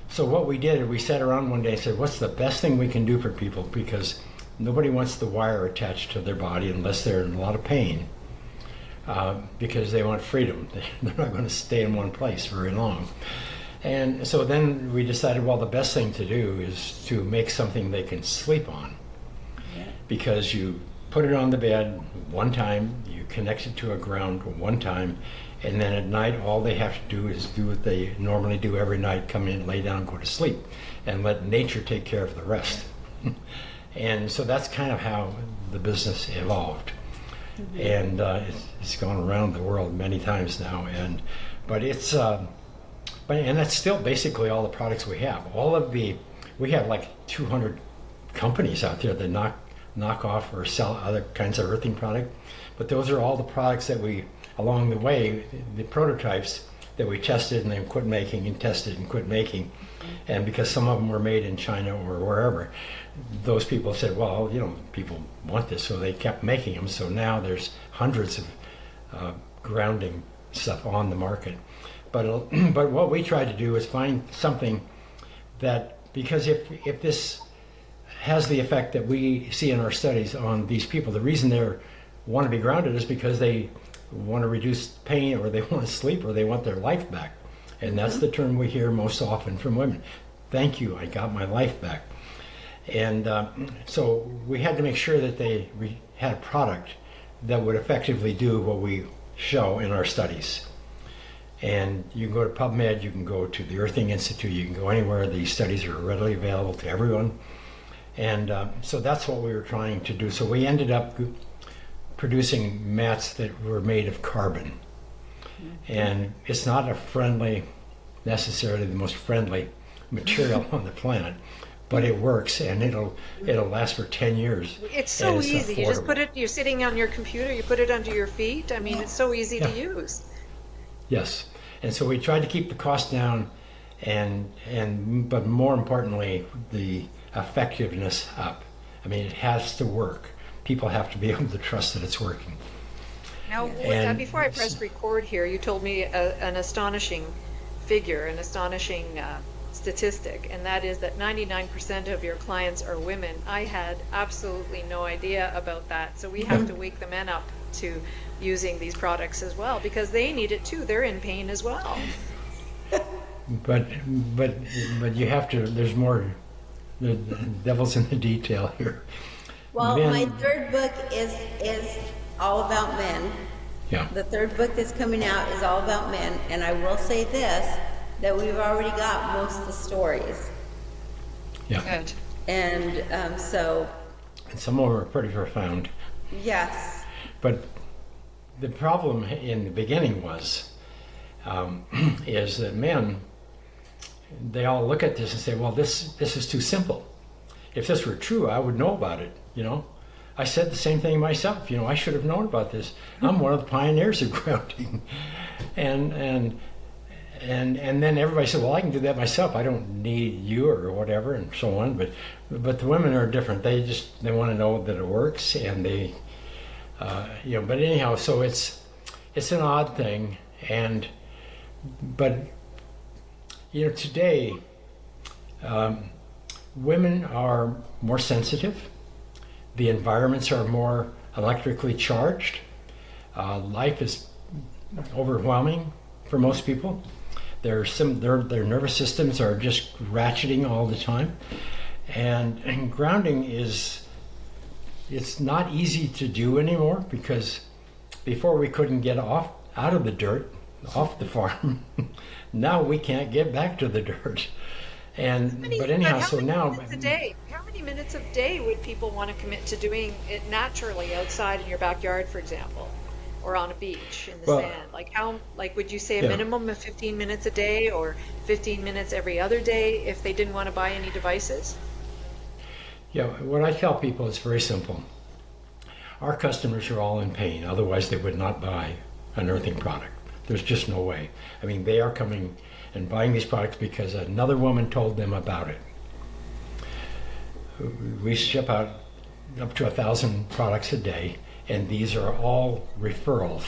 So what we did, we sat around one day and said, what's the best thing we can do for people? Because nobody wants the wire attached to their body unless they're in a lot of pain. Because they want freedom. They're not going to stay in one place very long. And so then we decided, well, the best thing to do is to make something they can sleep on. Yeah. Because you put it on the bed one time, you connect it to a ground one time, and then at night all they have to do is do what they normally do every night, come in, lay down, go to sleep, and let nature take care of the rest. And so that's kind of how the business evolved. Mm-hmm. And it's gone around the world many times now, but that's still basically all the products we have. We have like 200 companies out there that knock off or sell other kinds of earthing product, but those are all the products that we, along the way, the prototypes that we tested and then quit making and tested and quit making. And because some of them were made in China or wherever, those people said, well, people want this, so they kept making them. So now there's hundreds of grounding stuff on the market. But what we tried to do is find something that, because if this has the effect that we see in our studies on these people, the reason they want to be grounded is because they want to reduce pain, or they want to sleep, or they want their life back. And that's the term we hear most often from women. Thank you, I got my life back. And so we had to make sure that they had a product that would effectively do what we show in our studies. And you can go to PubMed, you can go to the Earthing Institute, you can go anywhere. These studies are readily available to everyone. And so that's what we were trying to do. So we ended up producing mats that were made of carbon. And it's not necessarily the most friendly material on the planet, but it works, and it'll last for 10 years. It's so easy. Affordable. You just put it, you're sitting on your computer, you put it under your feet. I mean, it's so easy to use. Yes. And so we tried to keep the cost down, but more importantly, the effectiveness up. I mean, it has to work. People have to be able to trust that it's working. Now, before I press record here, you told me an astonishing figure, an astonishing statistic, and that is that 99% of your clients are women. I had absolutely no idea about that. So we have to wake the men up to using these products as well, because they need it too. They're in pain as well. But you have to. There's more. The devil's in the detail here. Well, my third book is all about men. Yeah. The third book that's coming out is all about men, and I will say this, that we've already got most of the stories. Yeah. Good. And And some of them are pretty profound. yes. But the problem in the beginning is that men, they all look at this and say, well, this is too simple. If this were true, I would know about it, I said the same thing myself, I should have known about this. I'm one of the pioneers of grounding. And then everybody said, well, I can do that myself. I don't need you or whatever, and so on. But the women are different. They want to know that it works, and they, but anyhow, so it's an odd thing. But today, women are more sensitive. The environments are more electrically charged. Life is overwhelming for most people. Their nervous systems are just ratcheting all the time. And grounding it's not easy to do anymore, because before we couldn't get out of the dirt, off the farm. Now we can't get back to the dirt. How many minutes a day would people want to commit to doing it naturally outside in your backyard, for example, or on a beach in the sand? Would you say a minimum of 15 minutes a day, or 15 minutes every other day, if they didn't want to buy any devices? Yeah, what I tell people is very simple. Our customers are all in pain, otherwise they would not buy an earthing product. There's just no way. I mean, they are coming and buying these products because another woman told them about it. We ship out up to 1,000 products a day, and these are all referrals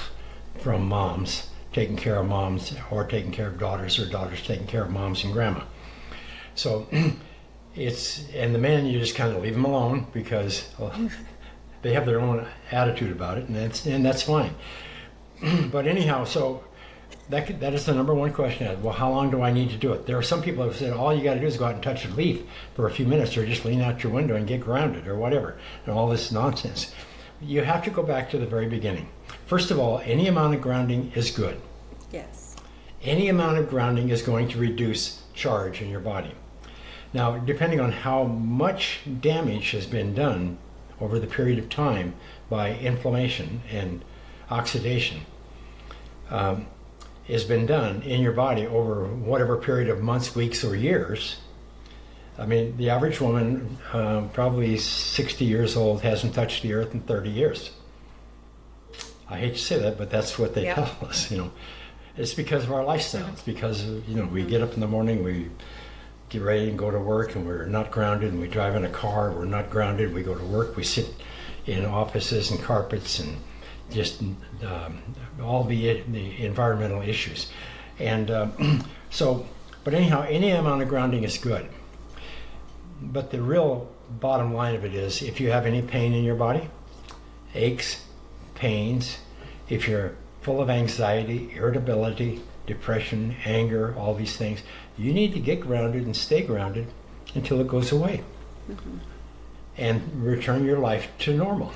from moms taking care of moms, or taking care of daughters, or daughters taking care of moms and grandma. So and the men, you just kind of leave them alone, because they have their own attitude about it, and that's fine. But anyhow, so that is the number one question. Well, how long do I need to do it? There are some people who said all you got to do is go out and touch a leaf for a few minutes, or just lean out your window and get grounded, or whatever, and all this nonsense. You have to go back to the very beginning. First of all, any amount of grounding is good. Yes. Any amount of grounding is going to reduce charge in your body. Now, depending on how much damage has been done over the period of time by inflammation and oxidation, has been done in your body over whatever period of months, weeks, or years. I mean, the average woman, probably 60 years old, hasn't touched the earth in 30 years. I hate to say that, but that's what they tell us, It's because of our lifestyle. It's because, we get up in the morning, we get ready and go to work, and we're not grounded, and we drive in a car, we're not grounded, we go to work, we sit in offices and carpets and just all the environmental issues. And but anyhow, any amount of grounding is good. But the real bottom line of it is, if you have any pain in your body, aches, pains, if you're full of anxiety, irritability, depression, anger, all these things, you need to get grounded and stay grounded until it goes away. Mm-hmm. And return your life to normal.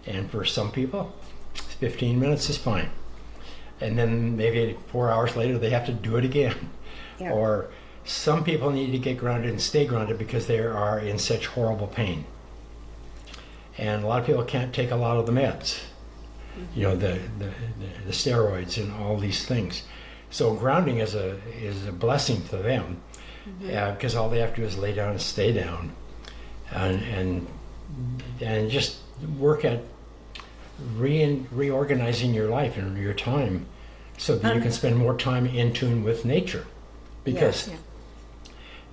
And for some people, 15 minutes is fine. And then maybe 4 hours later, they have to do it again. Yeah. Or some people need to get grounded and stay grounded because they are in such horrible pain. And a lot of people can't take a lot of the meds, the steroids and all these things. So grounding is a blessing to them, because all they have to do is lay down and stay down, and just work at reorganizing your life and your time so that you can spend more time in tune with nature. Because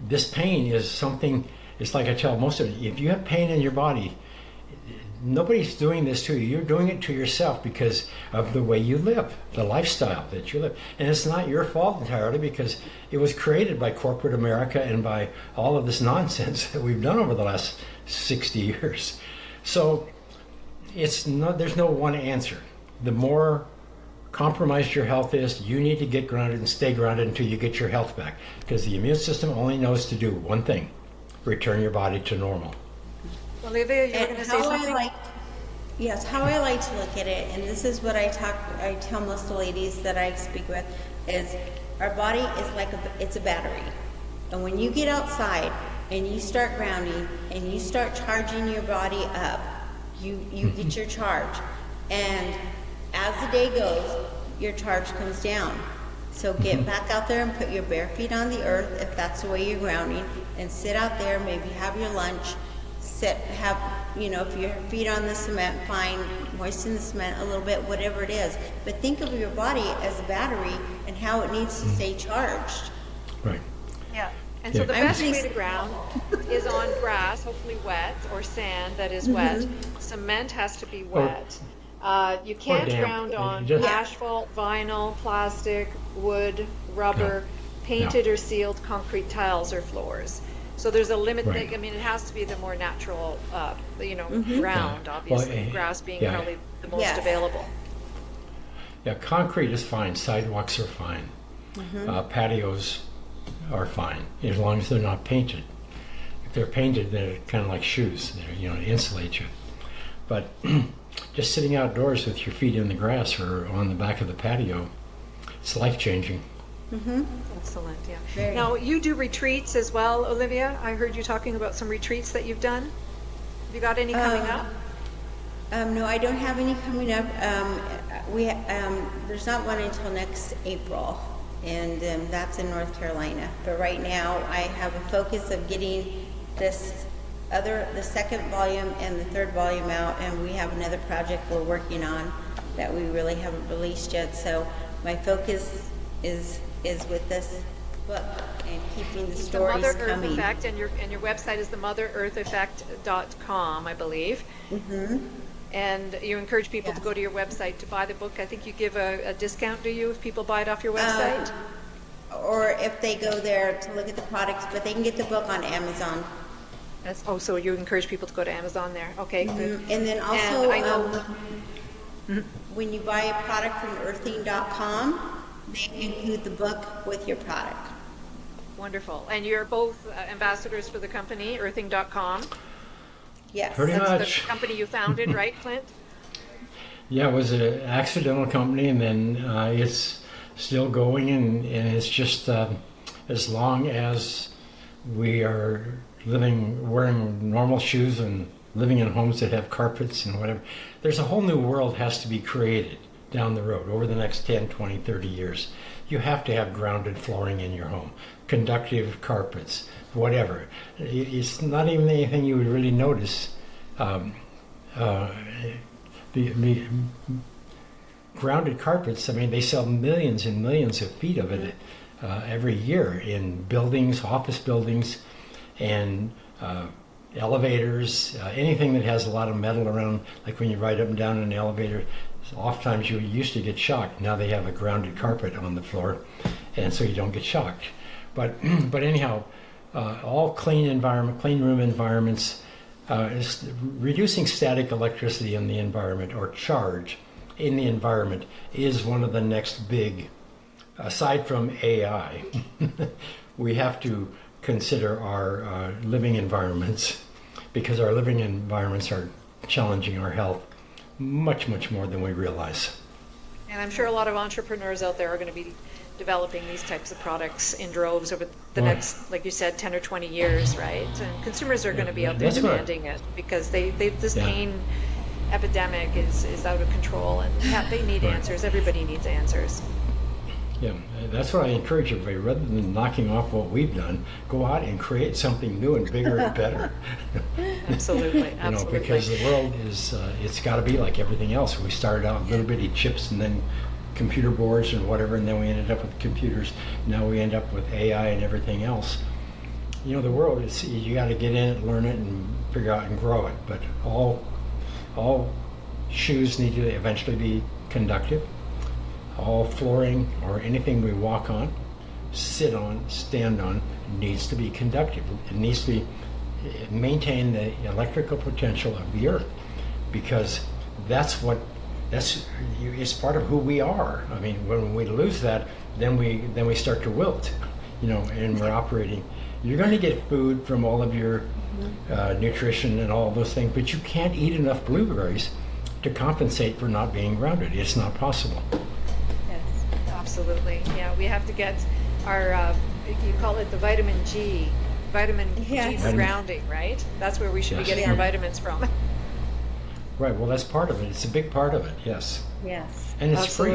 this pain is something, it's like I tell most of it, if you have pain in your body, nobody's doing this to you. You're doing it to yourself because of the way you live, the lifestyle that you live. And it's not your fault entirely, because it was created by corporate America and by all of this nonsense that we've done over the last 60 years. So there's no one answer. The more compromised your health is, you need to get grounded and stay grounded until you get your health back, because the immune system only knows to do one thing: return your body to normal. Olivia, you're going to say something? How I like to look at it, and this is what I tell most of the ladies that I speak with, is our body is like it's a battery. And when you get outside and you start grounding and you start charging your body up, you get your charge. And as the day goes, your charge comes down. So get back out there and put your bare feet on the earth, if that's the way you're grounding, and sit out there, maybe have your lunch, if your feet on the cement, fine, moisten the cement a little bit, whatever it is. But think of your body as a battery and how it needs to stay charged. Right. Yeah. And so the best way to ground is on grass, hopefully wet, or sand that is wet. Cement has to be wet. You can't ground on asphalt, vinyl, plastic, wood, rubber, painted or sealed concrete tiles or floors. So there's a limit. Right. It has to be the more natural, ground, obviously. Well, grass being probably the most available. Yeah, concrete is fine. Sidewalks are fine. Patios are fine, as long as they're not painted. If they're painted, they're kind of like shoes. They insulate you. But just sitting outdoors with your feet in the grass or on the back of the patio, it's life-changing. Excellent, yeah. Now, you do retreats as well, Olivia. I heard you talking about some retreats that you've done. Have you got any coming up? No, I don't have any coming up. There's not one until next April, and that's in North Carolina. But right now, I have a focus of getting the second volume and the third volume out, and we have another project we're working on that we really haven't released yet. So my focus is with this book and keeping the stories Mother Earth coming. Effect, and your website is themothereartheffect.com, I believe. And you encourage people to go to your website to buy the book. I think you give a discount, do you, if people buy it off your website? Or if they go there to look at the products, but they can get the book on Amazon. So you encourage people to go to Amazon there. Okay. Good. And then also, when you buy a product from earthing.com, they include the book with your product. Wonderful. And you're both ambassadors for the company, earthing.com. Yes. Pretty much. That's the company you founded, right, Clint? Yeah, it was an accidental company, and then it's still going, and it's just as long as we are wearing normal shoes and living in homes that have carpets and whatever, there's a whole new world has to be created down the road over the next 10, 20, 30 years. You have to have grounded flooring in your home, conductive carpets, whatever. It's not even anything you would really grounded carpets, I mean, they sell millions and millions of feet of it every year in buildings, office buildings, and elevators, anything that has a lot of metal around, like when you ride up and down in an elevator. Oftentimes you used to get shocked. Now they have a grounded carpet on the floor, and so you don't get shocked. But but anyhow, all clean environment, clean room environments, is reducing static electricity in the environment or charge in the environment is one of the next big, aside from AI, we have to consider our living environments, because our living environments are challenging our health much, much more than we realize. And I'm sure a lot of entrepreneurs out there are going to be developing these types of products in droves over the next, like you said, 10 or 20 years, right? And consumers are going to be out there demanding it, because this pain epidemic is out of control, and they need answers. Everybody needs answers. Yeah, that's what I encourage everybody. Rather than knocking off what we've done, go out and create something new and bigger and better. Absolutely, absolutely. Because the world is, it's got to be like everything else. We started out with little bitty chips and then computer boards and whatever, and then we ended up with computers. Now we end up with AI and everything else. The world is, you got to get in it, learn it, and figure out and grow it. But all shoes need to eventually be conductive. All flooring or anything we walk on, sit on, stand on, needs to be conductive. It needs to maintain the electrical potential of the earth, because it's part of who we are. I mean, when we lose that, then we start to wilt, and we're operating. You're going to get food from all of your nutrition and all those things, but you can't eat enough blueberries to compensate for not being grounded. It's not possible. Absolutely. Yeah, we have to get our, you call it the vitamin G for grounding, right? That's where we should be getting our vitamins from. Right, well, that's part of it. It's a big part of it, yes. Yes. And it's free.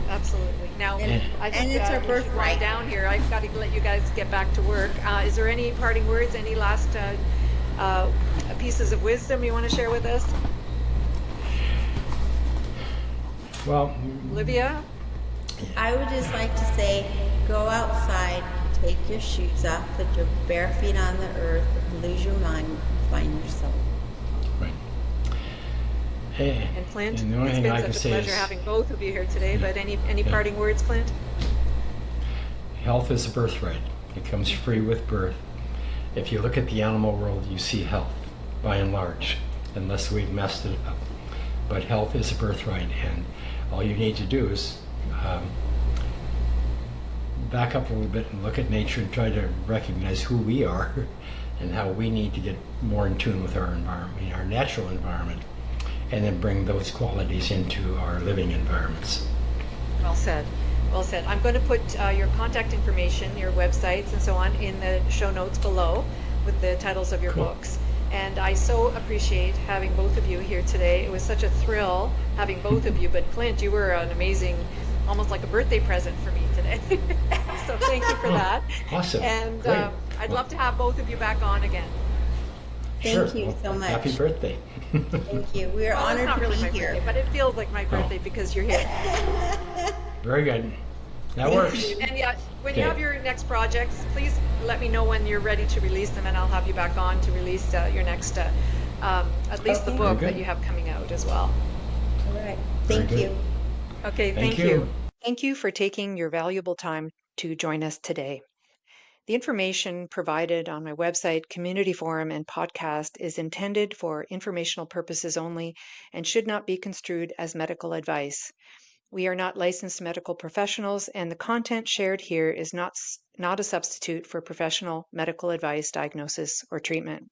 Absolutely. Now, I think it's our we should wind down here. I've got to let you guys get back to work. Is there any parting words, any last pieces of wisdom you want to share with us? Well, Olivia? I would just like to say, go outside, take your shoes off, put your bare feet on the earth, lose your mind, find your soul. Right. Hey, and Clint, and the only it's thing been I such can a say pleasure is, having both of you here today, but any parting words, Clint? Health is a birthright. It comes free with birth. If you look at the animal world, you see health, by and large, unless we've messed it up. But health is a birthright, and all you need to do is back up a little bit and look at nature and try to recognize who we are and how we need to get more in tune with our environment, our natural environment, and then bring those qualities into our living environments. Well said. Well said. I'm going to put your contact information, your websites and so on in the show notes below with the titles of your books. And I so appreciate having both of you here today. It was such a thrill having both of you, but Clint, you were an amazing, almost like a birthday present for me today. So thank you for that. Awesome. And I'd love to have both of you back on again. Thank you so much. Happy birthday. Thank you. We are honored to be here. Birthday, but it feels like my birthday because you're here. Very good. That works. And yeah, when you have your next projects, please let me know when you're ready to release them, and I'll have you back on to release your next, at least the book that you have coming out as well. All right. Thank you. Okay, thank you. Thank you for taking your valuable time to join us today. The information provided on my website, community forum, and podcast is intended for informational purposes only and should not be construed as medical advice. We are not licensed medical professionals, and the content shared here is not a substitute for professional medical advice, diagnosis, or treatment.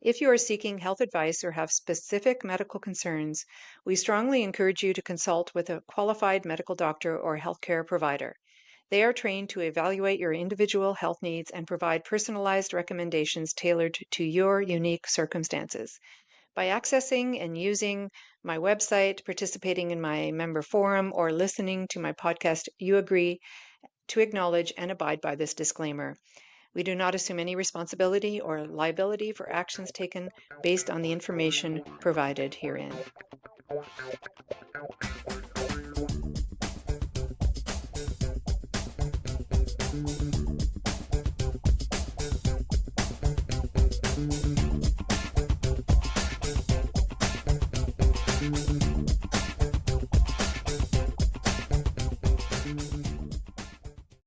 If you are seeking health advice or have specific medical concerns, we strongly encourage you to consult with a qualified medical doctor or healthcare provider. They are trained to evaluate your individual health needs and provide personalized recommendations tailored to your unique circumstances. By accessing and using my website, participating in my member forum, or listening to my podcast, you agree to acknowledge and abide by this disclaimer. We do not assume any responsibility or liability for actions taken based on the information provided herein.